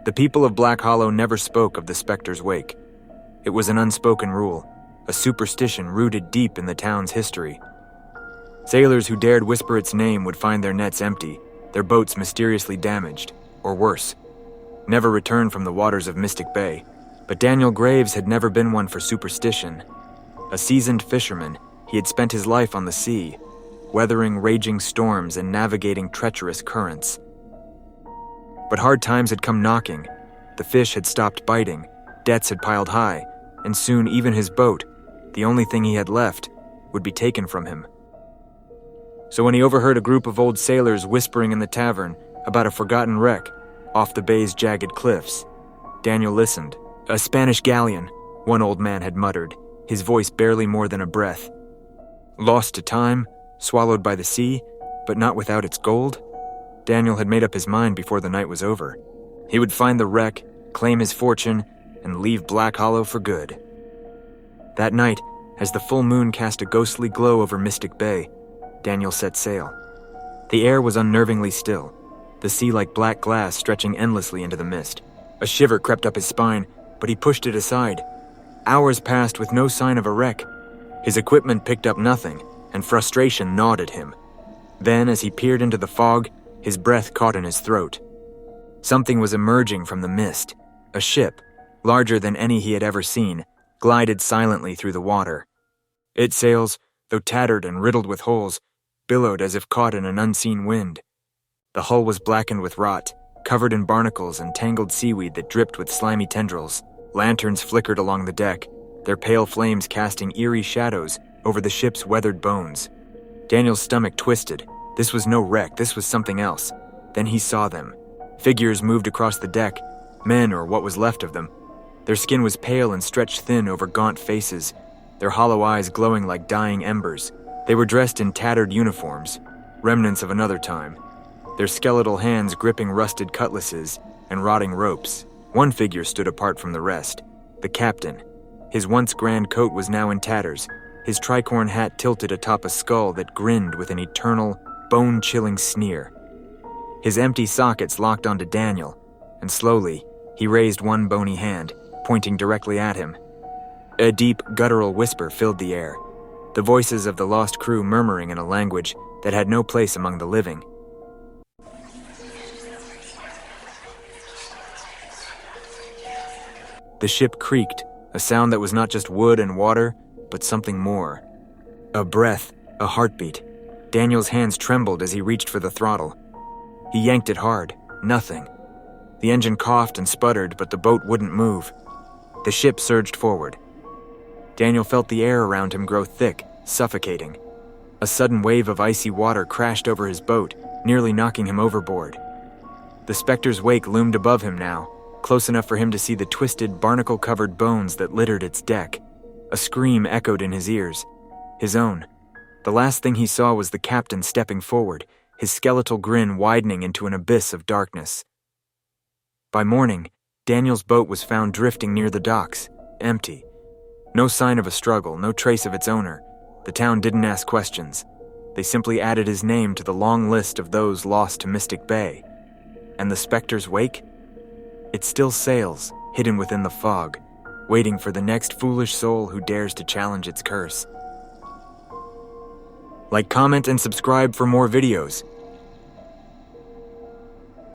The people of Black Hollow never spoke of the Spectre's wake. It was an unspoken rule, a superstition rooted deep in the town's history. Sailors who dared whisper its name would find their nets empty, their boats mysteriously damaged, or worse, never return from the waters of Mystic Bay. But Daniel Graves had never been one for superstition. A seasoned fisherman, he had spent his life on the sea, weathering raging storms and navigating treacherous currents. But hard times had come knocking. The fish had stopped biting, debts had piled high, and soon even his boat, the only thing he had left, would be taken from him. So when he overheard a group of old sailors whispering in the tavern about a forgotten wreck off the bay's jagged cliffs, Daniel listened. "A Spanish galleon," one old man had muttered, his voice barely more than a breath. Lost to time, swallowed by the sea, but not without its gold? Daniel had made up his mind before the night was over. He would find the wreck, claim his fortune, and leave Black Hollow for good. That night, as the full moon cast a ghostly glow over Mystic Bay, Daniel set sail. The air was unnervingly still, the sea like black glass stretching endlessly into the mist. A shiver crept up his spine, but he pushed it aside. Hours passed with no sign of a wreck. His equipment picked up nothing, and frustration gnawed at him. Then, as he peered into the fog, his breath caught in his throat. Something was emerging from the mist. A ship, larger than any he had ever seen, glided silently through the water. Its sails, though tattered and riddled with holes, billowed as if caught in an unseen wind. The hull was blackened with rot, covered in barnacles and tangled seaweed that dripped with slimy tendrils. Lanterns flickered along the deck, their pale flames casting eerie shadows over the ship's weathered bones. Daniel's stomach twisted. This was no wreck, this was something else. Then he saw them. Figures moved across the deck, men or what was left of them. Their skin was pale and stretched thin over gaunt faces, their hollow eyes glowing like dying embers. They were dressed in tattered uniforms, remnants of another time, their skeletal hands gripping rusted cutlasses and rotting ropes. One figure stood apart from the rest, the captain. His once grand coat was now in tatters, his tricorn hat tilted atop a skull that grinned with an eternal, bone-chilling sneer. His empty sockets locked onto Daniel, and slowly, he raised one bony hand, pointing directly at him. A deep, guttural whisper filled the air, the voices of the lost crew murmuring in a language that had no place among the living. The ship creaked, a sound that was not just wood and water, but something more. A breath, a heartbeat. Daniel's hands trembled as he reached for the throttle. He yanked it hard. Nothing. The engine coughed and sputtered, but the boat wouldn't move. The ship surged forward. Daniel felt the air around him grow thick, suffocating. A sudden wave of icy water crashed over his boat, nearly knocking him overboard. The Spectre's wake loomed above him now, close enough for him to see the twisted, barnacle-covered bones that littered its deck. A scream echoed in his ears. His own. The last thing he saw was the captain stepping forward, his skeletal grin widening into an abyss of darkness. By morning, Daniel's boat was found drifting near the docks, empty. No sign of a struggle, no trace of its owner. The town didn't ask questions. They simply added his name to the long list of those lost to Mystic Bay. And the Spectre's wake? It still sails, hidden within the fog, waiting for the next foolish soul who dares to challenge its curse. Like, comment, and subscribe for more videos.